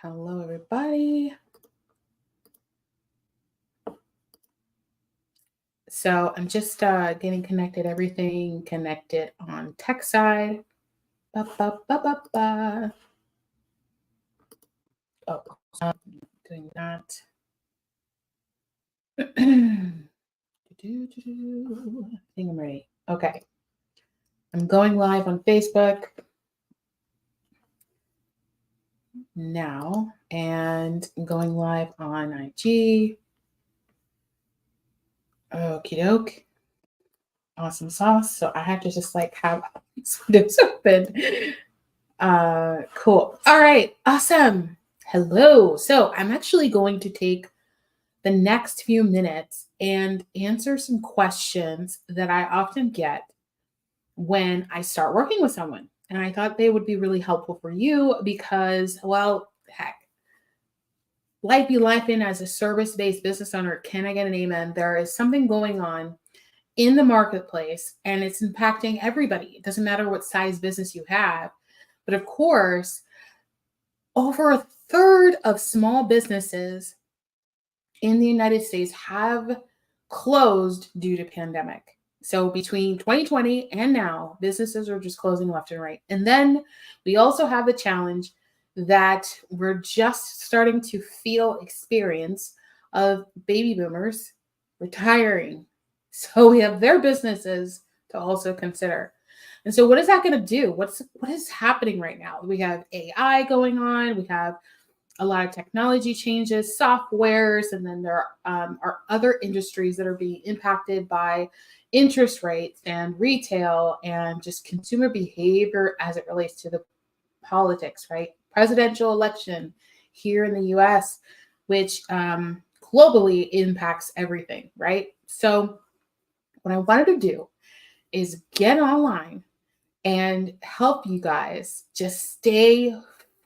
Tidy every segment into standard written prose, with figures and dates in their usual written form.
Hello, everybody. So I'm just getting connected, everything connected on tech side. Ba, ba, ba, ba, ba. Oh, doing that. I think I'm ready. Okay. I'm going live on Facebook now and I'm going live on IG. Okie doke. Awesome sauce. So I have to just like have this open. Cool. All right. Awesome. Hello. So I'm actually going to take the next few minutes and answer some questions that I often get when I start working with someone. And I thought they would be really helpful for you because, well, heck, life be life in as a service-based business owner. Can I get an amen? There is something going on in the marketplace and it's impacting everybody. It doesn't matter what size business you have. But of course, over a third of small businesses in the United States have closed due to pandemic. So between 2020 and now, businesses are just closing left and right. And then we also have the challenge that we're just starting to experience of baby boomers retiring. So we have their businesses to also consider. And so what is that going to do? What is happening right now? We have AI going on, we have a lot of technology changes, softwares, and then there are other industries that are being impacted by interest rates and retail and just consumer behavior as it relates to the politics, right? Presidential election here in the US, which globally impacts everything, right? So, what I wanted to do is get online and help you guys just stay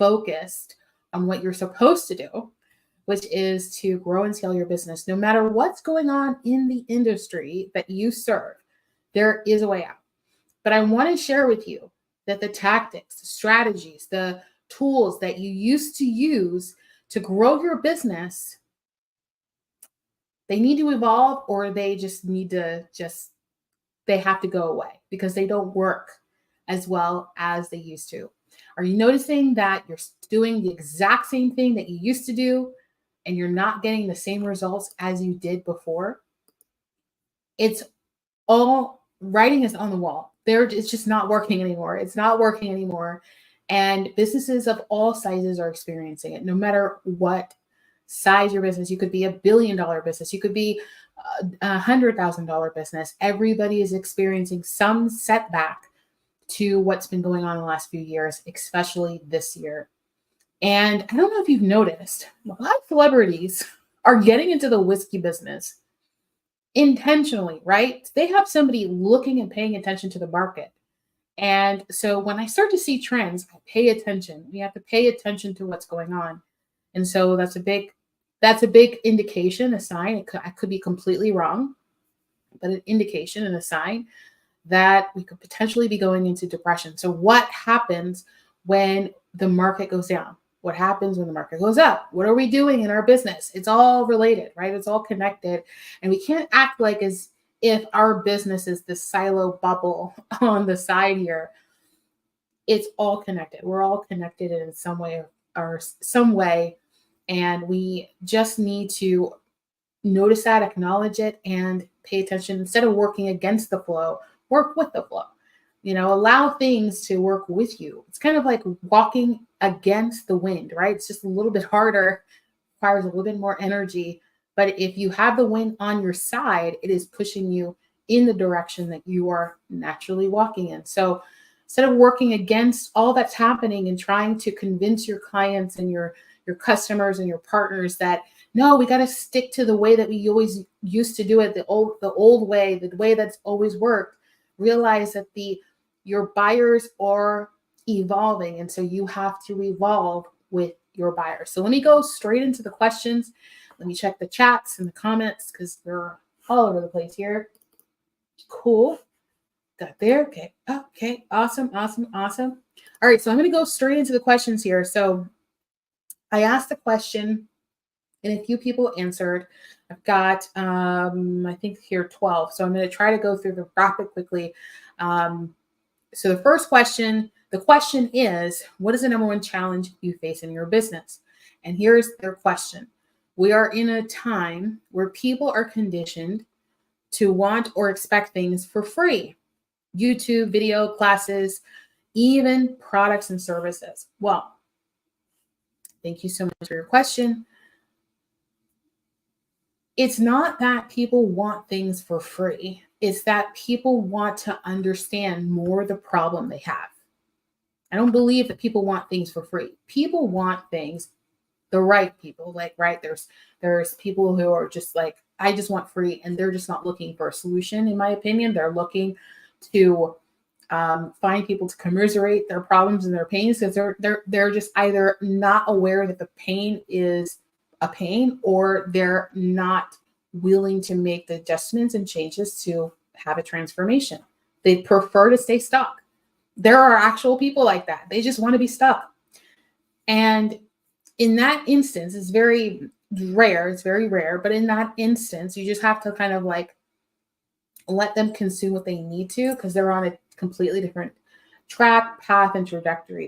focused on what you're supposed to do, which is to grow and scale your business. No matter what's going on in the industry that you serve, there is a way out. But I want to share with you that the tactics, the strategies, the tools that you used to use to grow your business, they need to evolve or they just need to they have to go away because they don't work as well as they used to. Are you noticing that you're doing the exact same thing that you used to do and you're not getting the same results as you did before? It's all writing is on the wall. It's just not working anymore. It's not working anymore. And businesses of all sizes are experiencing it, no matter what size your business. You could be $1 billion business. You could be $100,000 business. Everybody is experiencing some setback to what's been going on in the last few years, especially this year. And I don't know if you've noticed, a lot of celebrities are getting into the whiskey business intentionally, right? They have somebody looking and paying attention to the market. And so when I start to see trends, I pay attention. We have to pay attention to what's going on. And so that's a big indication, a sign. I could be completely wrong, but an indication and a sign that we could potentially be going into depression. So what happens when the market goes down? What happens when the market goes up? What are we doing in our business? It's all related, right? It's all connected. And we can't act like as if our business is this silo bubble on the side here. It's all connected. We're all connected in some way or some way. And we just need to notice that, acknowledge it, and pay attention. Instead of working against the flow, work with the flow. Allow things to work with you. It's kind of like walking against the wind, right? It's just a little bit harder, requires a little bit more energy. But if you have the wind on your side, it is pushing you in the direction that you are naturally walking in. So instead of working against all that's happening and trying to convince your clients and your customers and your partners that no, we got to stick to the way that we always used to do it, the old way, the way that's always worked. Realize that your buyers are evolving, and so you have to evolve with your buyers. So let me go straight into the questions. Let me check the chats and the comments because they're all over the place here. Cool. Got there. Okay. Okay. Awesome. Awesome. Awesome. All right. So I'm going to go straight into the questions here. So I asked the question and a few people answered. I've got, I think here 12. So I'm going to try to go through the rapid quickly. Um, so the first question, the question is, what is the number one challenge you face in your business? And here's their question. We are in a time where people are conditioned to want or expect things for free. YouTube, video, classes, even products and services. Well, thank you so much for your question. It's not that people want things for free. It's that people want to understand more the problem they have. I don't believe that people want things for free. People want things, the right people, like, right, there's people who are just like, I just want free, and they're just not looking for a solution. In my opinion, they're looking to find people to commiserate their problems and their pains, because they're just either not aware that the pain is a pain, or they're not willing to make the adjustments and changes to have a transformation. They prefer to stay stuck. There are actual people like that. They just want to be stuck. And in that instance, it's very rare. It's very rare. But in that instance, you just have to kind of like let them consume what they need to, because they're on a completely different track, path, and trajectory.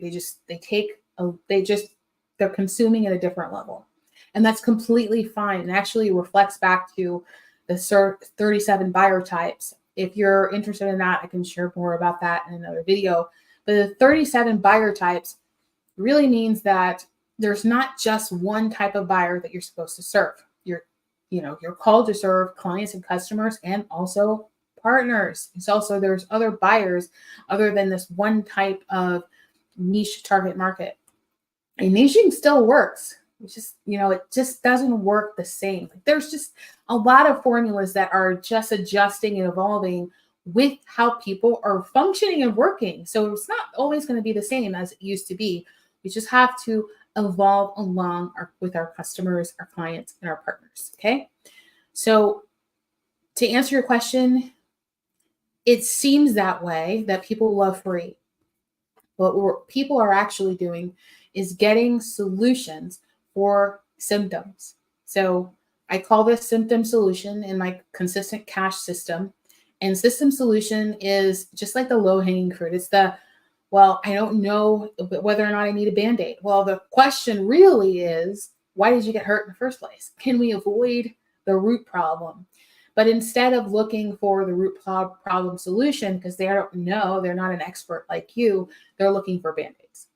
They're consuming at a different level. And that's completely fine. And actually reflects back to the 37 buyer types. If you're interested in that, I can share more about that in another video. But the 37 buyer types really means that there's not just one type of buyer that you're supposed to serve. You're called to serve clients and customers, and also partners. It's also, there's other buyers other than this one type of niche target market. And niching still works. It's just, it just doesn't work the same. Like, there's just a lot of formulas that are just adjusting and evolving with how people are functioning and working. So it's not always going to be the same as it used to be. We just have to evolve along with our customers, our clients, and our partners. Okay. So to answer your question, it seems that way, that people love free. But what people are actually doing is getting solutions for symptoms. So I call this symptom solution in my consistent cash system. And system solution is just like the low-hanging fruit. It's well, I don't know whether or not I need a Band-Aid. Well, the question really is, why did you get hurt in the first place? Can we avoid the root problem? But instead of looking for the root problem solution, because they don't know, they're not an expert like you, they're looking for Band-Aids.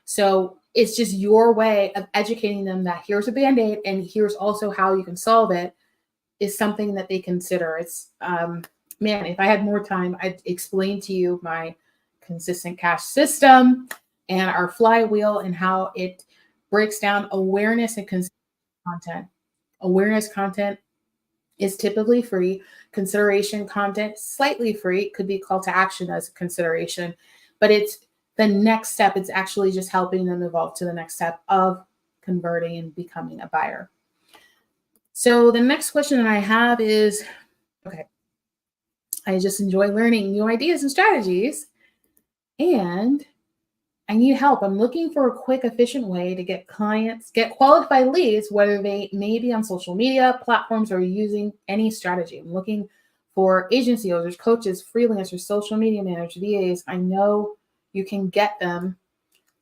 So it's just your way of educating them that here's a Band-Aid, and here's also how you can solve it, is something that they consider. It's, man, if I had more time, I'd explain to you my consistent cash system and our flywheel and how it breaks down awareness and content. Awareness content is typically free. Consideration content, slightly free. It could be call to action as a consideration, but it's the next step. It's actually just helping them evolve to the next step of converting and becoming a buyer. So the next question that I have is, okay, I just enjoy learning new ideas and strategies, and I need help. I'm looking for a quick, efficient way to get qualified leads, whether they may be on social media platforms or using any strategy. I'm looking for agency owners, coaches, freelancers, social media managers, VAs. I know you can get them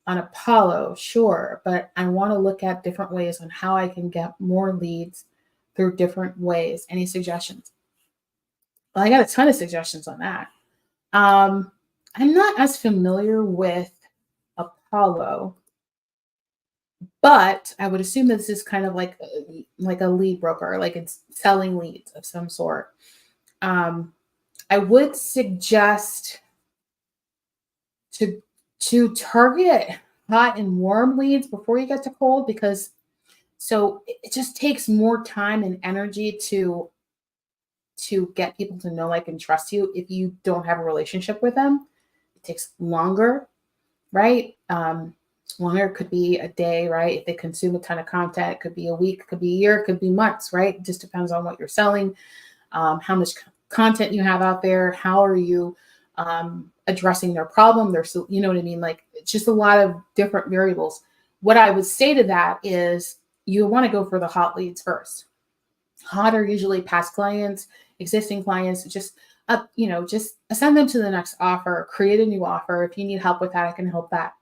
on Apollo, sure, but I want to look at different ways on how I can get more leads through different ways. Any suggestions? Well, I got a ton of suggestions on that. I'm not as familiar with Apollo, but I would assume that this is kind of like a lead broker, like it's selling leads of some sort. I would suggest to target hot and warm leads before you get to cold, because so it just takes more time and energy to get people to know, like, and trust you. If you don't have a relationship with them, it takes longer, right? Longer could be a day, right? If they consume a ton of content, it could be a week, could be a year, could be months, right? It just depends on what you're selling, how much content you have out there, how are you addressing their problem, you know what I mean? Like, it's just a lot of different variables. what I would say to that is you want to go for the hot leads first. Hot are usually past clients, existing clients, just just send them to the next offer, create a new offer. If you need help with that, I can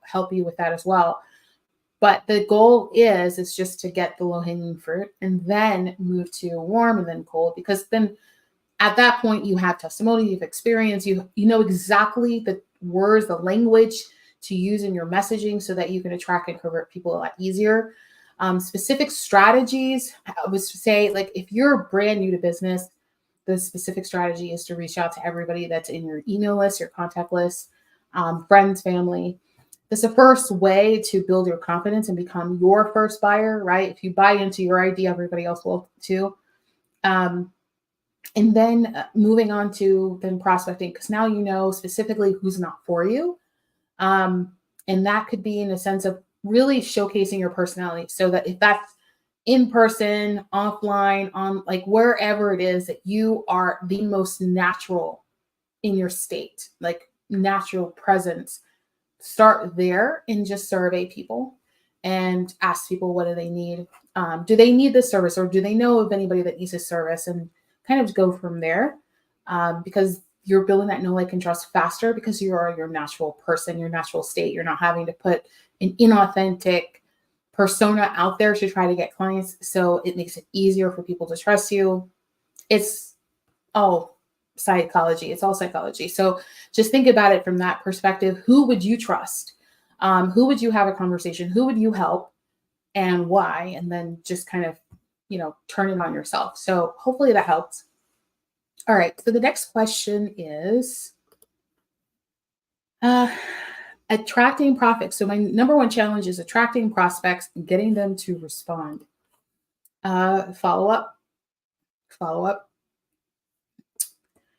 help you with that as well. But the goal is just to get the low hanging fruit and then move to warm and then cold, because then at that point you have testimony, you have experience, you know exactly the words, the language to use in your messaging so that you can attract and convert people a lot easier. Specific strategies, I would say, like if you're brand new to business, the specific strategy is to reach out to everybody that's in your email list, your contact list, friends, family. That's the first way to build your confidence and become your first buyer, right? If you buy into your idea, everybody else will too. Um, and then moving on to then prospecting, because now you know specifically who's not for you. Um, and that could be in a sense of really showcasing your personality, so that if that's in person, offline, on like wherever it is, that you are the most natural in your state, like natural presence, start there and just survey people and ask people, what do they need? Do they need this service, or do they know of anybody that needs this service? And kind of go from there, because you're building that know, like, and trust faster because you are your natural person, your natural state. You're not having to put an inauthentic persona out there to try to get clients. So it makes it easier for people to trust you. It's all psychology. It's all psychology. So just think about it from that perspective. Who would you trust? Who would you have a conversation? Who would you help and why? And then just kind of, turn it on yourself. So hopefully that helps. All right. So the next question is attracting prospects. So my number one challenge is attracting prospects and getting them to respond. Follow up.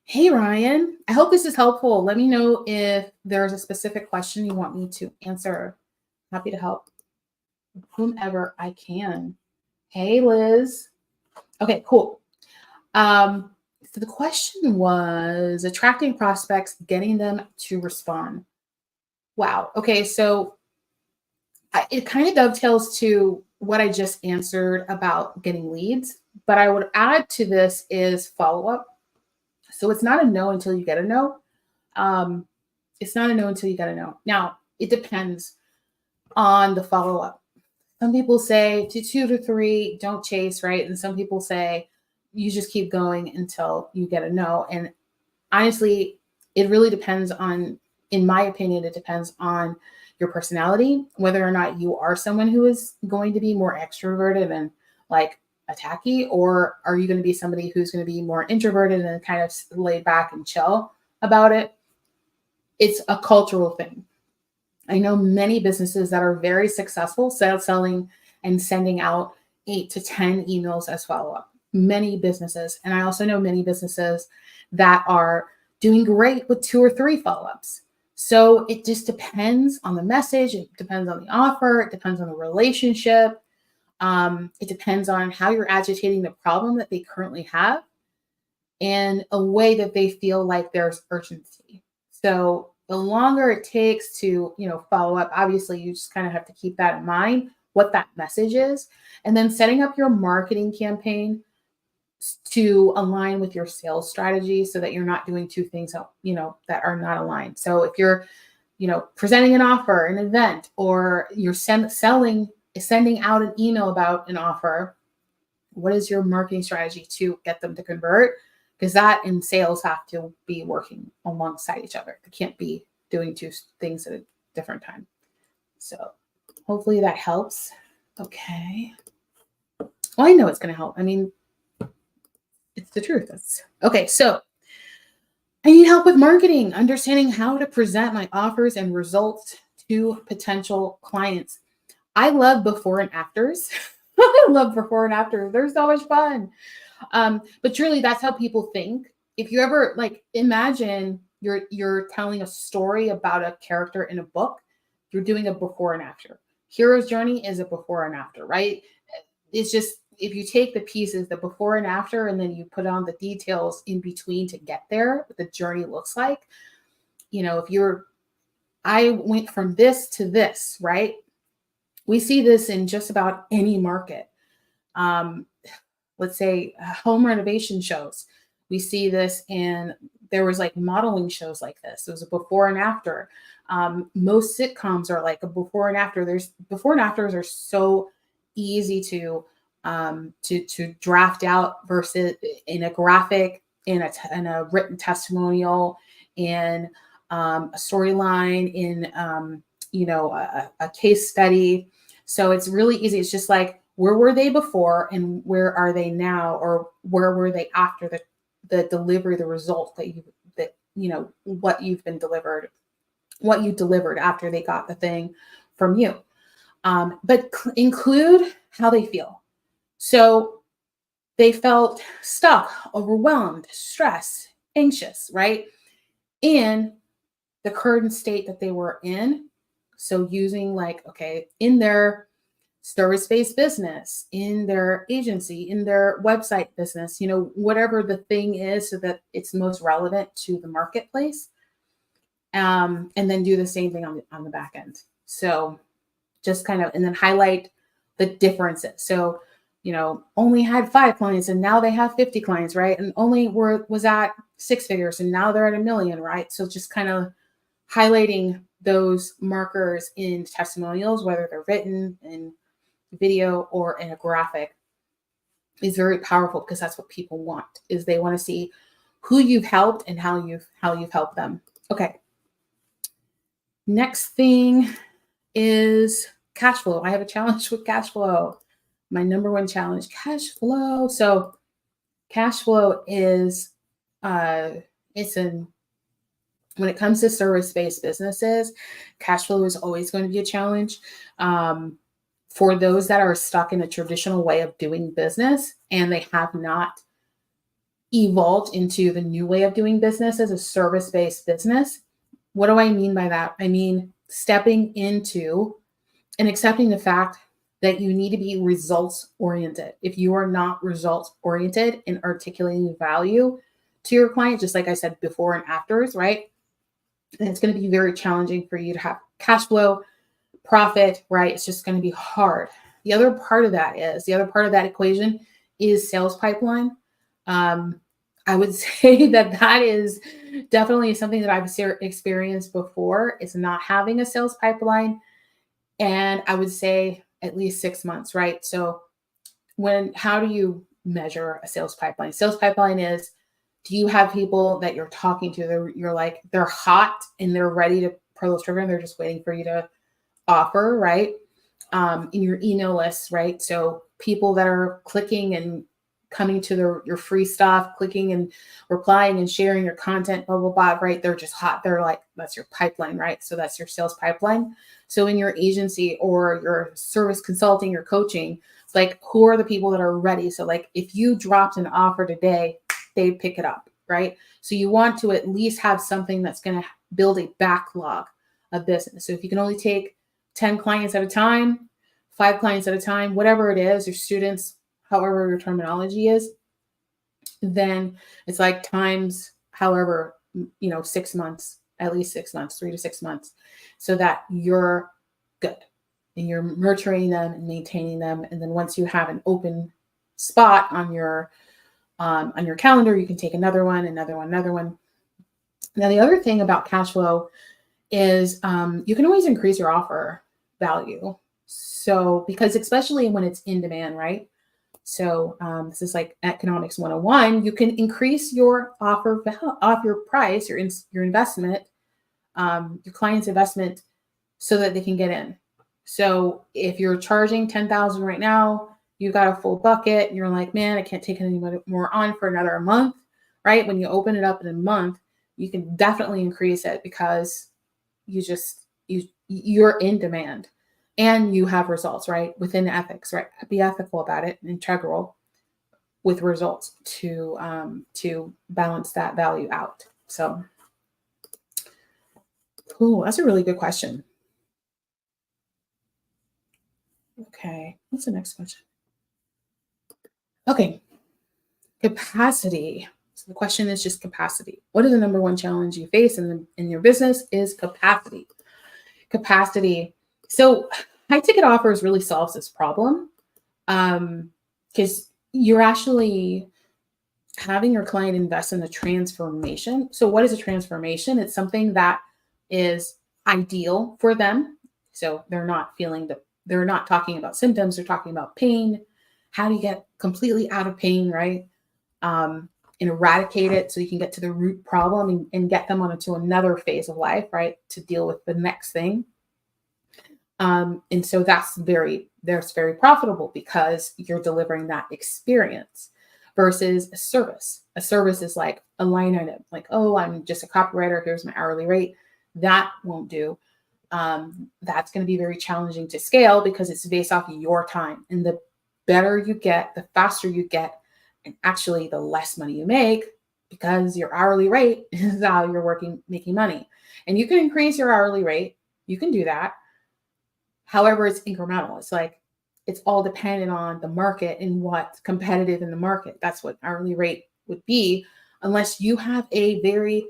Hey, Ryan, I hope this is helpful. Let me know if there's a specific question you want me to answer. Happy to help whomever I can. Hey, Liz. Okay, cool. So the question was attracting prospects, getting them to respond. Wow. Okay, so it kind of dovetails to what I just answered about getting leads, but I would add to this is follow up. So it's not a no until you get a no. It's not a no until you get a no. Now, it depends on the follow up. Some people say to 2 to 3, don't chase, right? And some people say you just keep going until you get a no. And honestly, it really depends on, in my opinion, it depends on your personality, whether or not you are someone who is going to be more extroverted and like attacky, or are you going to be somebody who's going to be more introverted and kind of laid back and chill about it. It's a cultural thing. I know many businesses that are very successful selling and sending out 8 to 10 emails as follow-up. Many businesses. And I also know many businesses that are doing great with 2 or 3 follow-ups. So it just depends on the message. It depends on the offer. It depends on the relationship. It depends on how you're agitating the problem that they currently have and a way that they feel like there's urgency. So the longer it takes to, follow up, obviously you just kind of have to keep that in mind, what that message is, and then setting up your marketing campaign to align with your sales strategy so that you're not doing 2 things, that are not aligned. So if you're, presenting an offer, an event, or you're sending out an email about an offer, what is your marketing strategy to get them to convert? Because that and sales have to be working alongside each other. They can't be doing 2 things at a different time. So hopefully that helps. Okay. Well, I know it's going to help. I mean, it's the truth. Okay. So I need help with marketing, understanding how to present my offers and results to potential clients. I love before and afters. I love before and afters. They're so much fun. But truly, that's how people think. If you ever imagine you're telling a story about a character in a book, you're doing a before and after. Hero's journey is a before and after, right? It's just, if you take the pieces, the before and after, and then you put on the details in between to get there, what the journey looks like. If I went from this to this, right? We see this in just about any market. Um, let's say home renovation shows. We see this in, there was like modeling shows like this. It was a before and after. Most sitcoms are like a before and after. There's before and afters are so easy to draft out versus in a graphic, in a written testimonial, in a storyline, in a case study. So it's really easy. It's just like, where were they before and where are they now, or where were they after the delivery, the result what you've been delivered, what you delivered after they got the thing from you. But include how they feel. So they felt stuck, overwhelmed, stressed, anxious, right? In the current state that they were in. So using like, okay, in their service-based business, in their agency, in their website business, whatever the thing is, so that it's most relevant to the marketplace. And then do the same thing on the back end. So just kind of, and then highlight the differences. So, only had 5 clients and now they have 50 clients, right? And only was at 6 figures and now they're at 1 million, right? So just kind of highlighting those markers in testimonials, whether they're written in video or in a graphic, is very powerful, because that's what people want, is they want to see who you've helped and how you've helped them. Okay. Next thing is cash flow. I have a challenge with cash flow. My number one challenge, cash flow. So cash flow is when it comes to service-based businesses, cash flow is always going to be a challenge. For those that are stuck in a traditional way of doing business and they have not evolved into the new way of doing business as a service-based business. What do I mean by that? I mean, stepping into and accepting the fact that you need to be results oriented. If you are not results oriented and articulating value to your client, just like I said, before and afters, right? And it's going to be very challenging for you to have cash flow, profit, right? It's just going to be hard. The other part of that equation is sales pipeline. I would say that is definitely something that I've experienced before, is not having a sales pipeline. And I would say at least 6 months, right? So how do you measure a sales pipeline? Sales pipeline is, do you have people that you're talking to, they're hot and they're ready to pull the trigger and they're just waiting for you to offer, right? In your email list, right? So people that are clicking and coming to your free stuff, clicking and replying and sharing your content, blah, blah, blah, right? They're just hot. They're like, that's your pipeline, right? So that's your sales pipeline. So in your agency or your service consulting, your coaching, like, who are the people that are ready? So like, if you dropped an offer today, they pick it up, right? So you want to at least have something that's going to build a backlog of business. So if you can only take 10 clients at a time, 5 clients at a time, whatever it is, your students, however your terminology is, then it's like times however, 6 months, at least 6 months, 3 to 6 months, so that you're good and you're nurturing them and maintaining them. And then once you have an open spot on your calendar, you can take another one. Now, the other thing about cash flow is you can always increase your offer value. So, because especially when it's in demand, right? So this is like economics 101. You can increase your offer off your price, your investment, your client's investment, so that they can get in. So if you're charging $10,000 right now, you got a full bucket, and you're like, man, I can't take any more on for another month, right? When you open it up in a month, you can definitely increase it, because you're in demand and you have results, right? Within ethics, right? Be ethical about it, integral with results to balance that value out. So, that's a really good question. Okay, what's the next question? Okay, capacity. So the question is just capacity. What is the number one challenge you face in your business? Is capacity. Capacity. So high ticket offers really solves this problem, because you're actually having your client invest in a transformation. So, what is a transformation? It's something that is ideal for them. So they're not talking about symptoms, they're talking about pain. How do you get completely out of pain, right? And eradicate it so you can get to the root problem, and get them onto another phase of life, right? To deal with the next thing. And so that's very profitable because you're delivering that experience versus a service. A service is like a line item, like, oh, I'm just a copywriter, here's my hourly rate. That won't do. That's going to be very challenging to scale because it's based off of your time. And the better you get, the faster you get, and actually the less money you make, because your hourly rate is how you're making money. And you can increase your hourly rate. You can do that. However, it's incremental. It's like, it's all dependent on the market and what's competitive in the market. That's what hourly rate would be, unless you have a very,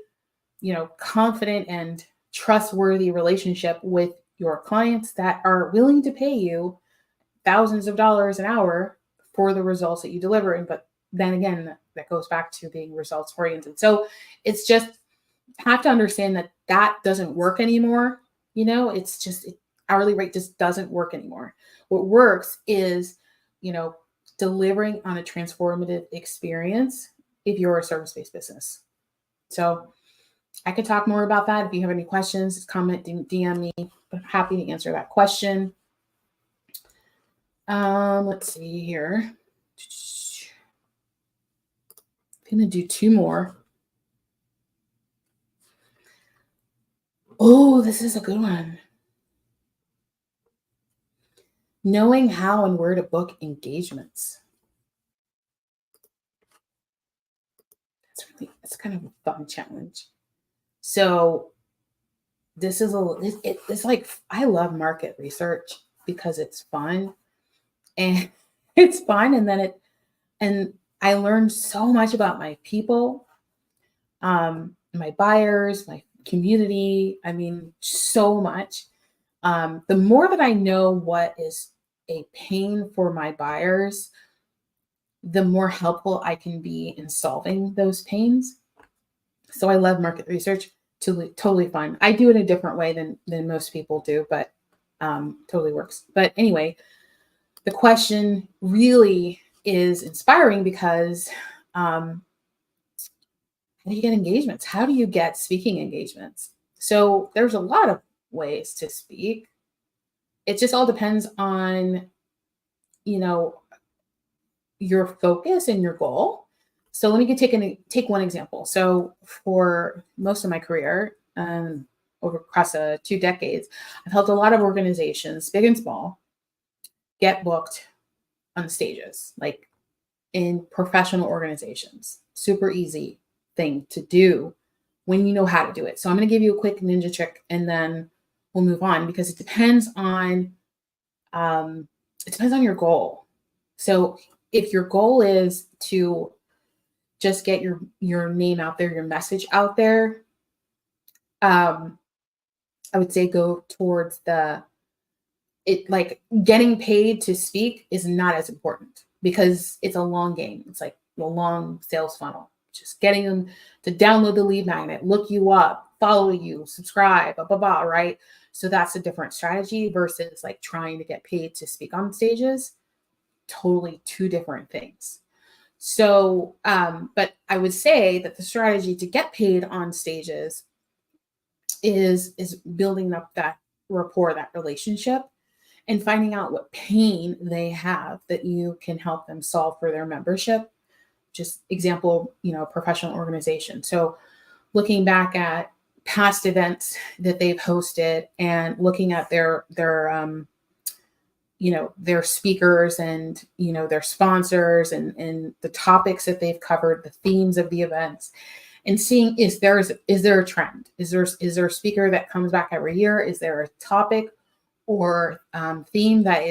confident and trustworthy relationship with your clients that are willing to pay you thousands of dollars an hour for the results that you deliver. And but then again, that goes back to being results oriented. So it's just, have to understand that that doesn't work anymore. It's just hourly rate just doesn't work anymore. What works is, delivering on a transformative experience if you're a service-based business. So I could talk more about that. If you have any questions, comment, DM me. I'm happy to answer that question. Let's see here. I'm going to do two more. Oh, this is a good one. Knowing how and where to book engagements. It's kind of a fun challenge. So this is it's like, I love market research because it's fun, and it's fun. And I learned so much about my people, my buyers, my community. I mean, so much. The more that I know what is a pain for my buyers, the more helpful I can be in solving those pains. So I love market research. Totally fun. I do it a different way than most people do, but totally works. But anyway, the question really is inspiring because how do you get engagements? How do you get speaking engagements? So there's a lot of ways to speak. It just all depends on, your focus and your goal. So let me take one example. So for most of my career, over across 2 decades, I've helped a lot of organizations, big and small, get booked on stages, like in professional organizations. Super easy thing to do when you know how to do it. So I'm going to give you a quick ninja trick, and then we'll move on, because it depends on your goal. So if your goal is to just get your name out there, your message out there, I would say go towards like getting paid to speak is not as important, because it's a long game. It's like a long sales funnel. Just getting them to download the lead magnet, look you up, follow you, subscribe, blah, blah, blah, right? So that's a different strategy versus like trying to get paid to speak on stages. Totally two different things. So, but I would say that the strategy to get paid on stages is building up that rapport, that relationship, and finding out what pain they have that you can help them solve for their membership. Just example, professional organization. So looking back at past events that they've hosted and looking at their speakers and, their sponsors and the topics that they've covered, the themes of the events, and seeing is there a trend? Is there a speaker that comes back every year? Is there a topic or theme that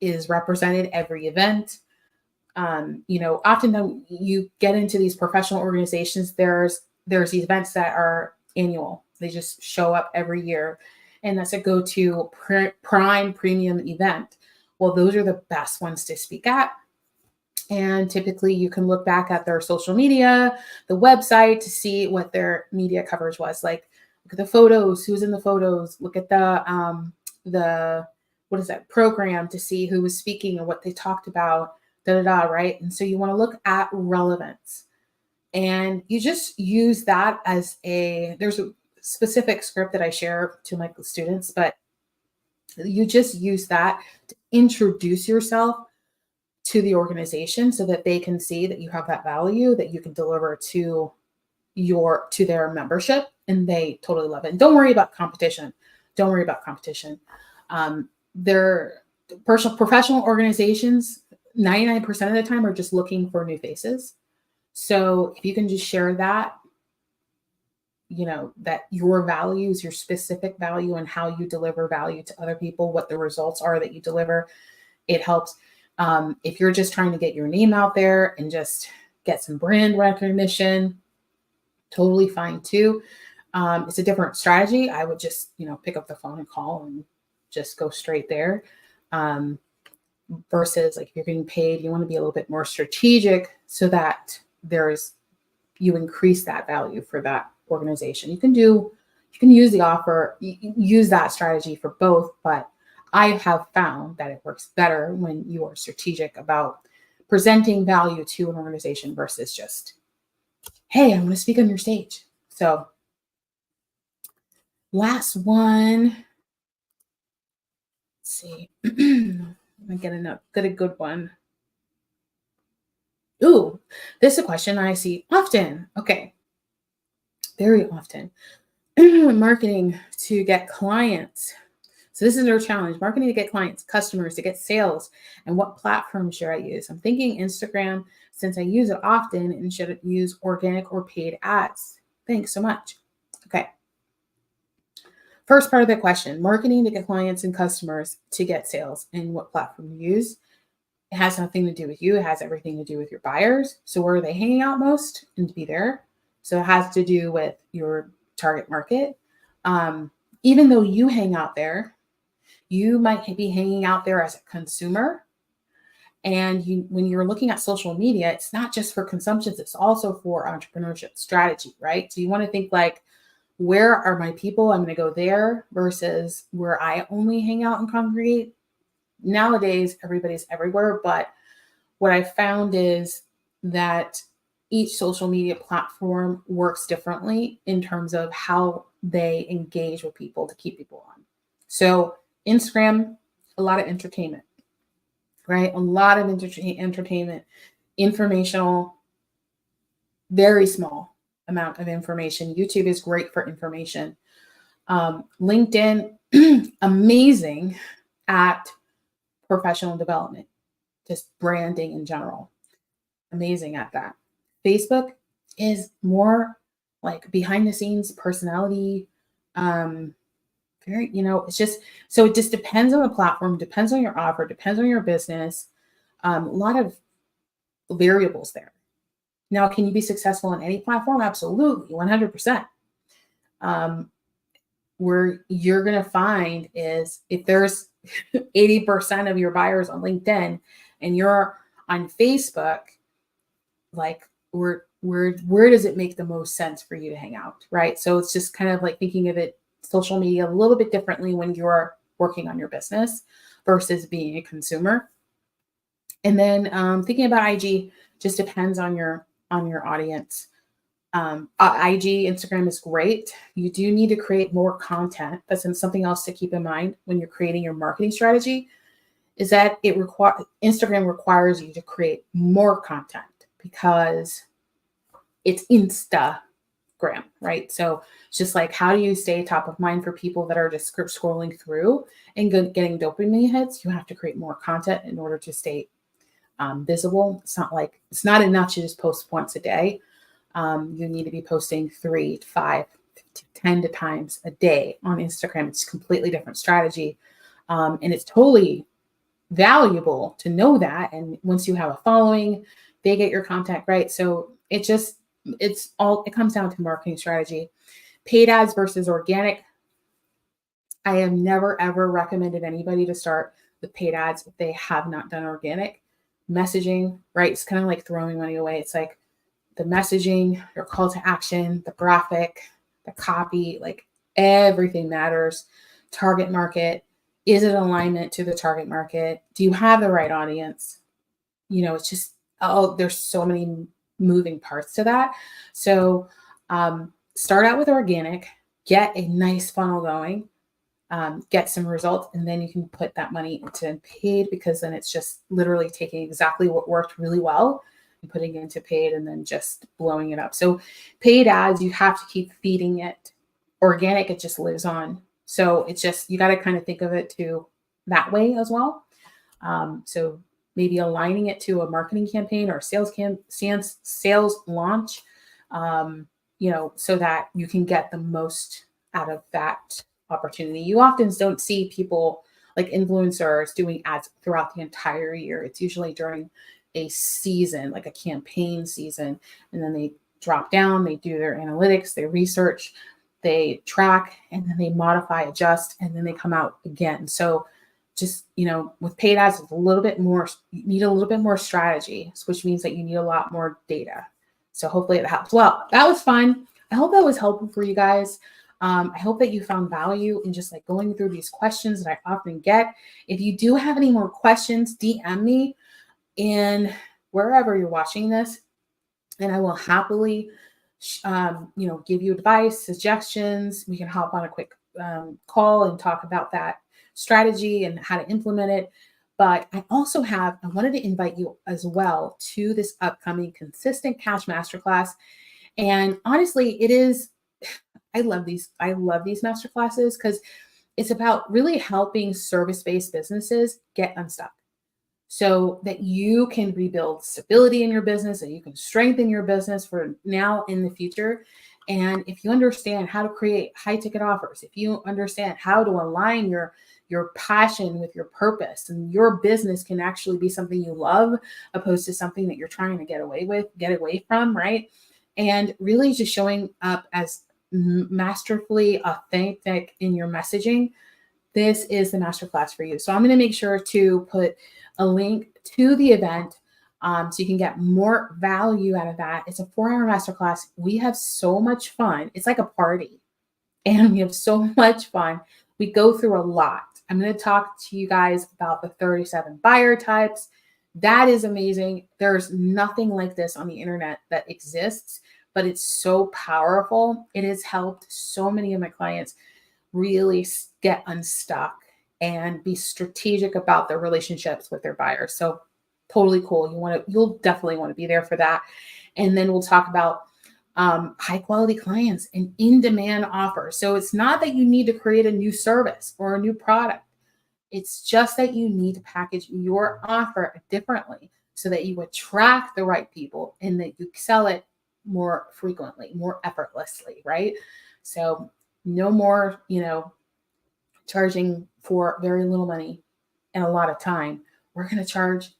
is represented every event? Often when you get into these professional organizations, there's these events that are annual. They just show up every year. and that's a go-to prime premium event. Well, those are the best ones to speak at. And typically you can look back at their social media, the website, to see what their media coverage was. Like, look at the photos, who's in the photos, look at the what is that program, to see who was speaking and what they talked about, right? And so you want to look at relevance. And you just use that as there's a specific script that I share to my students, but you just use that to introduce yourself to the organization so that they can see that you have that value that you can deliver to their membership, and they totally love it. And don't worry about competition. Don't worry about competition. They're professional organizations, 99% of the time are just looking for new faces. So if you can just share that, that your values, your specific value, and how you deliver value to other people, what the results are that you deliver, it helps. If you're just trying to get your name out there and just get some brand recognition, totally fine too. It's a different strategy. I would just, pick up the phone and call and just go straight there. Versus like if you're getting paid, you want to be a little bit more strategic so that you increase that value for that organization. You can use the offer, use that strategy for both, but I have found that it works better when you are strategic about presenting value to an organization versus just, hey, I want to speak on your stage. So last one. Let's see. I get a good one. Ooh, this is a question I see often. Okay. Very often. Marketing to get clients. So this is our challenge: marketing to get clients, customers, to get sales, and what platform should I use? I'm thinking Instagram, since I use it often, and should it use organic or paid ads? Thanks so much. Okay. First part of the question: marketing to get clients and customers, to get sales, and what platform to use. It has nothing to do with you. It has everything to do with your buyers. So where are they hanging out most? And to be there. So it has to do with your target market. Even though you hang out there, you might be hanging out there as a consumer. And when you're looking at social media, it's not just for consumption, it's also for entrepreneurship strategy, right? So you want to think like, where are my people? I'm going to go there versus where I only hang out and congregate. Nowadays, everybody's everywhere. But what I found is that each social media platform works differently in terms of how they engage with people to keep people on. So Instagram, a lot of entertainment, right? A lot of entertainment, informational, very small amount of information. YouTube is great for information. LinkedIn, amazing at professional development, just branding in general. Amazing at that. Facebook is more like behind the scenes personality. It's just, so it just depends on the platform, depends on your offer, depends on your business. A lot of variables there. Now, can you be successful on any platform? Absolutely, 100%. Where you're going to find is if there's 80% of your buyers on LinkedIn and you're on Facebook, like where does it make the most sense for you to hang out, right? So it's just kind of like thinking of it, social media, a little bit differently when you're working on your business versus being a consumer. And then thinking about IG just depends on your audience. IG, Instagram is great. You do need to create more content. That's something else to keep in mind when you're creating your marketing strategy, is that Instagram requires you to create more content because it's Instagram, right? So it's just like, how do you stay top of mind for people that are just scrolling through and getting dopamine hits? You have to create more content in order to stay visible. It's not enough to just post once a day. You need to be posting 3 to 5 to 10 times a day on Instagram. It's a completely different strategy. And it's totally valuable to know that. And once you have a following, they get your content, right? So it comes down to marketing strategy. Paid ads versus organic. I have never ever recommended anybody to start with paid ads if they have not done organic messaging, right? It's kind of like throwing money away. It's like the messaging, your call to action, the graphic, the copy, like everything matters. Target market, is it alignment to the target market? Do you have the right audience? It's just, oh, there's so many moving parts to that. So start out with organic, get a nice funnel going, get some results, and then you can put that money into paid, because then it's just literally taking exactly what worked really well and putting it into paid and then just blowing it up. So paid ads, you have to keep feeding it. Organic, it just lives on. So it's just, you got to kind of think of it too that way as well. So maybe aligning it to a marketing campaign or sales launch, so that you can get the most out of that opportunity. You often don't see people like influencers doing ads throughout the entire year. It's usually during a season, like a campaign season, and then they drop down, they do their analytics, they research, they track, and then they modify, adjust, and then they come out again. So just, with paid ads, it's a little bit more, you need a little bit more strategy, which means that you need a lot more data. So hopefully it helps. Well, that was fun. I hope that was helpful for you guys. I hope that you found value in just like going through these questions that I often get. If you do have any more questions, DM me in wherever you're watching this, and I will happily, give you advice, suggestions. We can hop on a quick call and talk about that strategy and how to implement it. But I wanted to invite you as well to this upcoming Consistent Cash Masterclass. And honestly, I love these masterclasses because it's about really helping service-based businesses get unstuck so that you can rebuild stability in your business and you can strengthen your business for now in the future. And if you understand how to create high ticket offers, if you understand how to align your passion with your purpose, and your business can actually be something you love opposed to something that you're trying to get away from, right? And really just showing up as masterfully authentic in your messaging, this is the masterclass for you. So I'm going to make sure to put a link to the event so you can get more value out of that. It's a 4-hour masterclass. We have so much fun. It's like a party, and we have so much fun. We go through a lot. I'm going to talk to you guys about the 37 buyer types. That is amazing. There's nothing like this on the internet that exists, but it's so powerful. It has helped so many of my clients really get unstuck and be strategic about their relationships with their buyers. So totally cool. You'll definitely want to be there for that. And then we'll talk about high quality clients and in-demand offers. So it's not that you need to create a new service or a new product. It's just that you need to package your offer differently so that you attract the right people and that you sell it more frequently, more effortlessly, right? So no more, charging for very little money and a lot of time. We're going to charge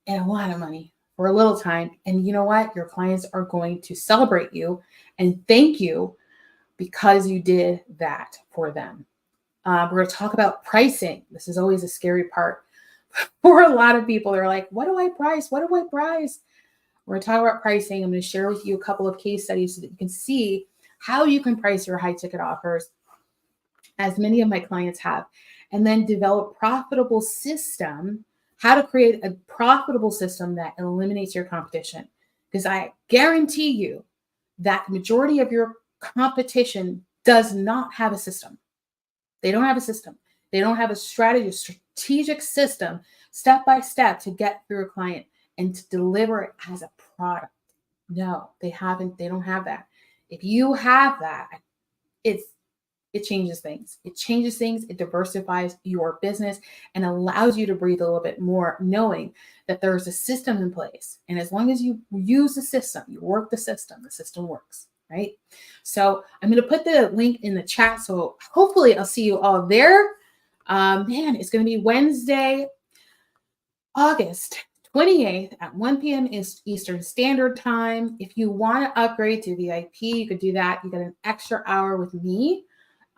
a lot of money for a little time. And you know what? Your clients are going to celebrate you and thank you because you did that for them. We're going to talk about pricing. This is always a scary part for a lot of people. They're like, what do I price? What do I price? We're going to talk about pricing. I'm going to share with you a couple of case studies so that you can see how you can price your high ticket offers, as many of my clients have, and then develop profitable system, how to create a profitable system that eliminates your competition. Because I guarantee you that the majority of your competition does not have a system. They don't have a system. They don't have a strategic system, step by step, to get through a client and to deliver it as a product. No, they haven't. They don't have that. If you have that, it changes things. It changes things. It diversifies your business and allows you to breathe a little bit more, knowing that there's a system in place. And as long as you use the system, you work the system works, right? So I'm going to put the link in the chat. So hopefully I'll see you all there. It's going to be Wednesday, August 28th at 1 p.m. Eastern Standard Time. If you want to upgrade to VIP, you could do that. You get an extra hour with me.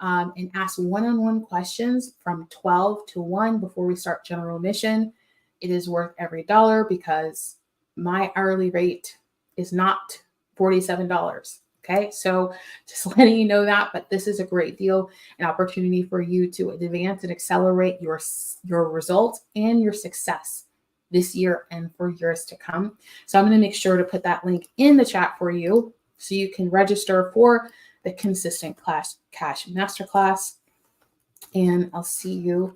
and ask one-on-one questions from 12 to 1 before we start general admission. It is worth every dollar because my hourly rate is not $47. Okay, so just letting you know that, but this is a great deal, an opportunity for you to advance and accelerate your results and your success this year and for years to come. So I'm going to make sure to put that link in the chat for you so you can register for the Consistent Cash Masterclass, and I'll see you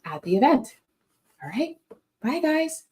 at the event. All right, bye guys.